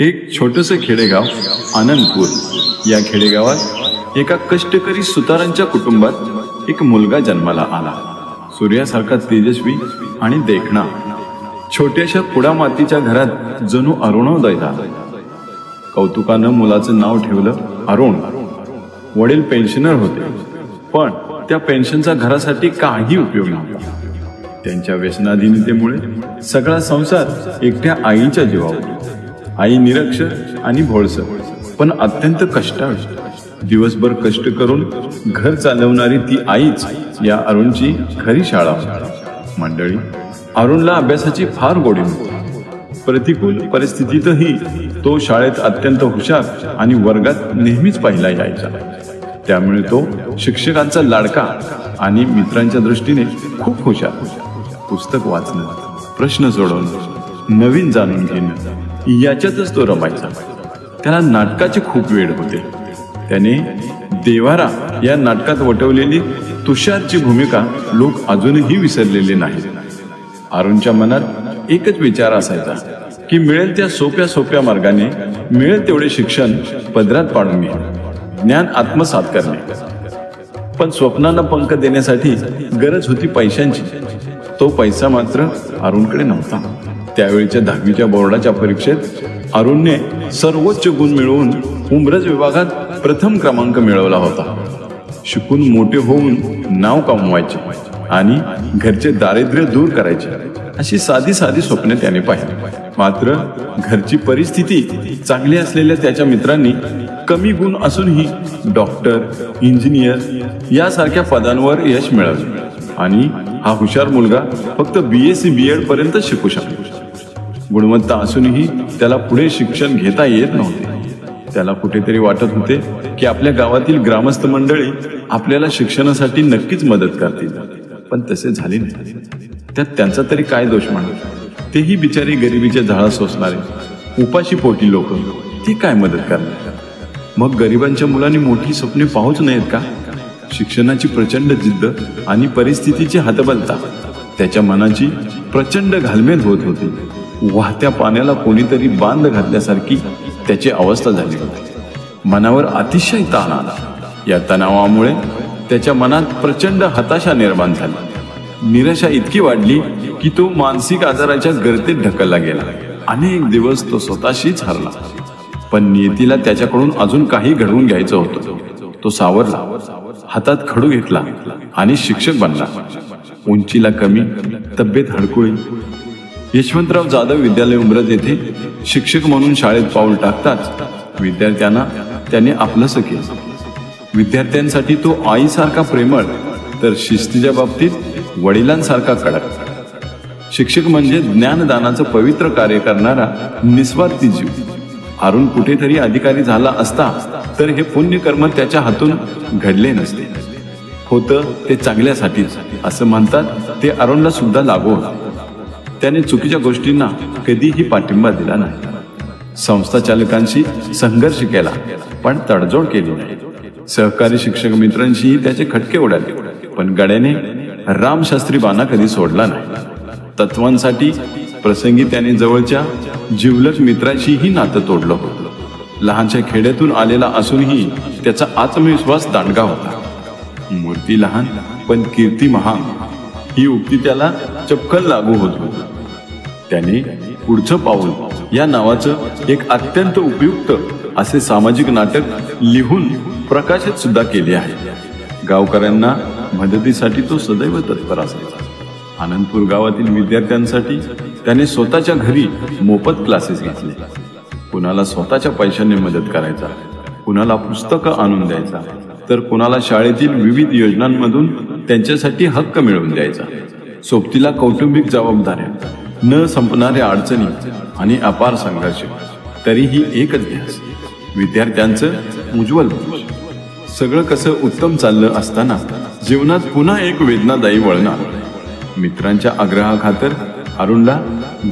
एक छोटंसं खेडेगाव आनंदपूर. या खेडेगावात एका कष्टकरी सुतारांच्या कुटुंबात एक मुलगा जन्माला आला. सूर्यासारखा तेजस्वी आणि देखणा. छोट्याशा कुडामातीच्या घरात जणू अरुणोदय झाला. कौतुकानं मुलाचं नाव ठेवलं अरुण. वडील पेन्शनर होते, पण त्या पेन्शनचा घरासाठी काही उपयोग नव्हता. त्यांच्या व्यसनाधीनतेमुळे सगळा संसार एकट्या आईच्या जीवावर. आई निरक्षर आणि भोळसर, पण अत्यंत कष्टाळू. दिवसभर कष्ट करून घर चालवणारी ती आईच या अरुणची खरी शाळा होती. मंडळी, अरुणला अभ्यासाची फार गोडी होती. प्रतिकूल परिस्थितीतही तो शाळेत अत्यंत हुशार आणि वर्गात नेहमीच पहिला यायचा. त्यामुळे तो शिक्षकांचा लाडका आणि मित्रांच्या दृष्टीने खूप हुशार. पुस्तक वाचणं, प्रश्न सोडवणं, नवीन जाणून घेणं याच्यातच तो रमायचा. त्याला नाटकाचे खूप वेळ होते. त्याने देवारा या नाटकात वटवलेली तुषारची भूमिका लोक अजूनही विसरलेले नाहीत. अरुणच्या मनात एकच विचार असायचा की मिळेल त्या सोप्या सोप्या मार्गाने मिळेल तेवढे शिक्षण पदरात पाडून घेणे, ज्ञान आत्मसात करणे. पण स्वप्नांना पंख देण्यासाठी गरज होती पैशांची. तो पैसा मात्र अरुणकडे नव्हता. त्यावेळीच्या 10वीच्या बोर्डाच्या परीक्षेत अरुणने सर्वोच्च गुण मिळवून उमरज विभागात प्रथम क्रमांक मिळवला होता. शिकून मोठे होऊन नाव कमवायचे आणि घरचे दारिद्र्य दूर करायचे, अशी साधी साधी स्वप्ने त्याने पाहिली. मात्र घरची परिस्थिती चांगली असलेल्या त्याच्या मित्रांनी कमी गुण असूनही डॉक्टर, इंजिनियर यासारख्या पदांवर यश मिळवले आणि हा हुशार मुलगा फक्त BSc BEd पर्यंत शिकू शकतो. गुणवत्ता असूनही त्याला पुढे शिक्षण घेता येत नव्हते. त्याला कुठेतरी वाटत होते की आपल्या गावातील ग्रामस्थ मंडळी आपल्याला शिक्षणासाठी नक्कीच मदत करतील, पण तसे झाले नाही. त्यात त्यांचा तरी काय दोष म्हणा? तेही बिचारी गरिबीच्या झाडा सोसणारे, उपाशी पोटी लोक, ती काय मदत करणार? मग गरिबांच्या मुलांनी मोठी स्वप्ने पाहूच नयेत का? शिक्षणाची प्रचंड जिद्द आणि परिस्थितीची हतबलता त्याच्या मनाची प्रचंड घालमेल होत होती. वाहत्या पाण्याला कोणीतरी बांध घातल्यासारखी त्याची अवस्था झाली होती. मनावर अतिशय ताण आला. या तणावामुळे त्याच्या मनात प्रचंड हताशा निर्माण झाली. निराशा इतकी वाढली की तो मानसिक आजाराच्या गर्तेत ढकलला गेला. अनेक दिवस तो स्वतःशीच हरला. पण नियतीला त्याच्याकडून अजून काही घडवून घ्यायचं होतं. तो सावरला, हातात खडू घेतला आणि शिक्षक बनला. उंचीला कमी, तब्येत हडकुळी. यशवंतराव जाधव विद्यालय उमरज येथे शिक्षक म्हणून शाळेत पाऊल टाकताच विद्यार्थ्यांना त्याने आपलंसं केलं. विद्यार्थ्यांसाठी तो आईसारखा प्रेमळ, तर शिस्तीच्या बाबतीत वडिलांसारखा कडक. शिक्षक म्हणजे ज्ञानदानाचं पवित्र कार्य करणारा निस्वार्थी जीव. अरुण कुठेतरी अधिकारी झाला असता तर हे पुण्यकर्म त्याच्या हातून घडले नसते. होतं ते चांगल्यासाठीच असं म्हणतात ते अरुणला सुद्धा लागू होतं. त्याने चुकीच्या गोष्टींना कधीही पाठिंबा दिला नाही. संस्था चालकांशी संघर्ष केला, पण तडजोड केली नाही. सहकारी शिक्षक मित्रांशीही त्याचे खटके उडाले, पण गड्याने रामशास्त्री बाणा कधी सोडला नाही. तत्वांसाठी प्रसंगी त्याने जवळच्या जिवलग मित्राशीही नातं तोडलं होतं. लहानशा खेड्यातून आलेला असूनही त्याचा आत्मविश्वास दांडगा होता. मूर्ती लहान पण कीर्ती महान, ही उक्ती त्याला चपखल लागू होत होती. त्याने पुढचं पाऊल या नावाचं एक अत्यंत उपयुक्त असे सामाजिक नाटक लिहून प्रकाशित सुद्धा केले आहे. गावकऱ्यांना मदतीसाठी तो सदैव तत्पर असायचा. आनंदपूर गावातील विद्यार्थ्यांसाठी त्याने स्वतःच्या घरी मोफत क्लासेस घेतले. कुणाला स्वतःच्या पैशाने मदत करायचा, कुणाला पुस्तकं आणून द्यायचा, तर कुणाला शाळेतील विविध योजनांमधून त्यांच्यासाठी हक्क मिळवून द्यायचा. सोबतीला कौटुंबिक जबाबदाऱ्या, न संपणाऱ्या अडचणी आणि अपार संघर्ष, तरीही एकच ध्यास, विद्यार्थ्यांचं उज्ज्वल भविष्य. सगळं कसं उत्तम चाललं असताना जीवनात पुन्हा एक वेदनादायी वळण आलं. मित्रांच्या आग्रहाखातर अरुणला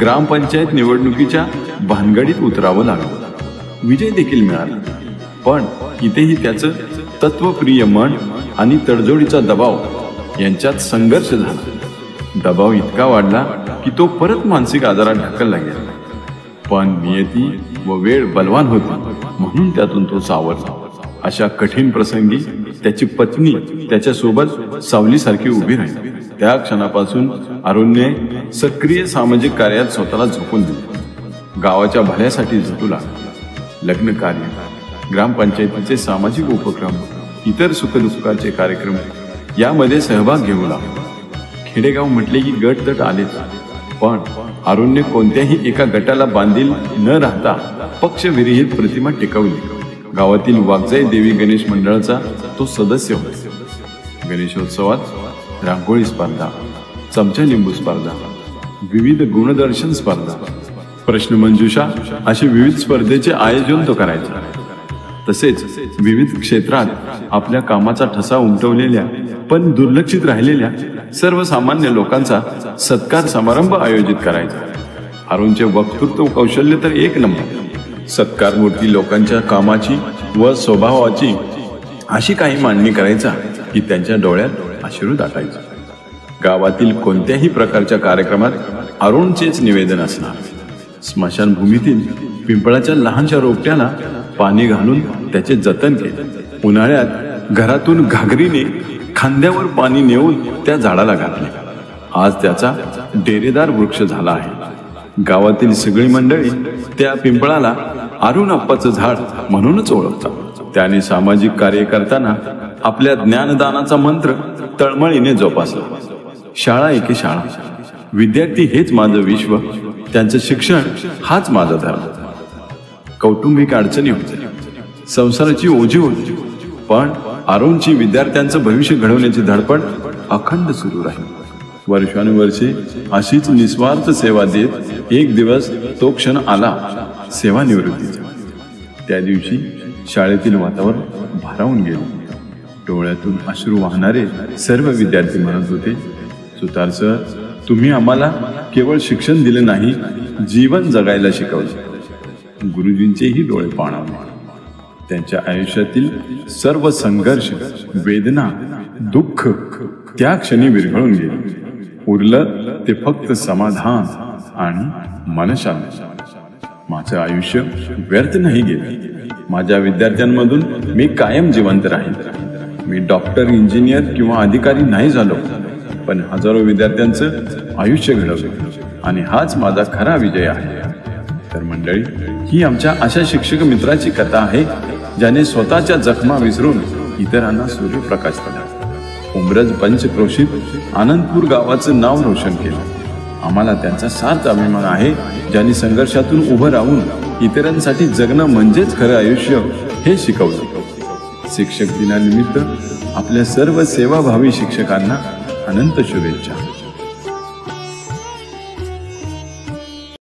ग्रामपंचायत निवडणुकीच्या भानगडीत उतरावं लागलं. विजय देखील मिळाला, पण इथेही त्याचं तत्वप्रिय मन आणि तडजोडीचा दबाव यांच्यात संघर्ष झाला. दबाव इतका वाढला की तो परत मानसिक आजारात ढकलला गेला. पण नियती व वेळ बलवान होती, म्हणून त्यातून तो सावरला. अशा कठीण प्रसंगी त्याची पत्नी त्याच्यासोबत सावलीसारखी उभी राहिली. त्या क्षणापासून अरुणने सक्रिय सामाजिक कार्यात स्वतःला झोकून दिले. गावाच्या भल्यासाठी झटू लागला. लग्न कार्य, ग्रामपंचायतीचे सामाजिक उपक्रम, इतर सुखदुःखाचे कार्यक्रम यामध्ये सहभाग घेऊ लागला. खेडेगाव म्हटले की गटतट आलेच, पण अरुणने कोणत्याही एका गटाला बांधील न राहता पक्षविरहित प्रतिमा टिकवली. गावातील वागजाई देवी गणेश मंडळाचा तो सदस्य होता. गणेशोत्सवात रांगोळी स्पर्धा, चमचा लिंबू स्पर्धा, विविध गुणदर्शन स्पर्धा, प्रश्नमंजुषा असे विविध स्पर्धेचे आयोजन तो करायचा. तसेच विविध क्षेत्रात आपल्या कामाचा ठसा उमटवलेल्या पण दुर्लक्षित राहिलेल्या सर्वसामान्य लोकांचा सत्कार समारंभ आयोजित करायचा. अरुणचे वक्तृत्व कौशल्य तर एक नंबर. सत्कारमूर्ती लोकांच्या कामाची व स्वभावाची अशी काही मांडणी करायचा की त्यांच्या डोळ्यात अश्रू दाटायचे. गावातील कोणत्याही प्रकारच्या कार्यक्रमात अरुणचेच निवेदन असणार. स्मशानभूमीतील पिंपळाच्या लहानशा रोपट्याला पाणी घालून त्याचे जतन केले. उन्हाळ्यात घरातून घागरीने खांद्यावर पाणी नेऊन त्या झाडाला घातले. आज त्याचा डेरेदार वृक्ष झाला आहे. गावातील सगळी मंडळी त्या पिंपळाला अरुण अप्पाचं झाड म्हणूनच ओळखतात. त्याने सामाजिक कार्य करताना आपल्या ज्ञानदानाचा मंत्र तळमळीने जोपासला. शाळा एके शाळा, विद्यार्थी हेच माझं विश्व, त्यांचं शिक्षण हाच माझा धर्म. कौटुंबिक अडचणी होत्या, संसाराची ओझी होती, पण अरुणची विद्यार्थ्यांचं भविष्य घडवण्याची धडपड अखंड सुरू राहील. वर्षानुवर्षे अशीच निस्वार्थ सेवा देत एक दिवस तो क्षण आला सेवानिवृत्तीचा. त्या दिवशी शाळेतील वातावरण भारावून गेले. डोळ्यातून अश्रू वाहणारे सर्व विद्यार्थी म्हणत होते, सुतार सर, तुम्ही आम्हाला केवळ शिक्षण दिले नाही, जीवन जगायला शिकवले. गुरुजींचेही डोळे पाणावले. त्यांच्या आयुष्यातील सर्व संघर्ष, वेदना, दुःख त्या क्षणी विरघळून गेले. उरलं ते फक्त समाधान आणि मनशांती. माझं आयुष्य व्यर्थ नाही गेलं. माझ्या विद्यार्थ्यांमधून मी कायम जिवंत राहील. मी डॉक्टर, इंजिनियर किंवा अधिकारी नाही झालो, पण हजारो विद्यार्थ्यांचं आयुष्य घडवलं आणि हाच माझा खरा विजय आहे. तर मंडळी, ही आमच्या अशा शिक्षक मित्राची कथा आहे ज्याने स्वतःच्या जखमा विसरून इतरांना सूर्यप्रकाश दिला. उमरज पंचक्रोशीत आनंदपूर गावाचं नाव रोशन केलं. आम्हाला त्यांचा सार्थ अभिमान आहे, ज्यांनी संघर्षातून उभं राहून इतरांसाठी जगणं म्हणजेच खरं आयुष्य हे शिकवलं. शिक्षक दिनानिमित्त आपल्या सर्व सेवाभावी शिक्षकांना अनंत शुभेच्छा.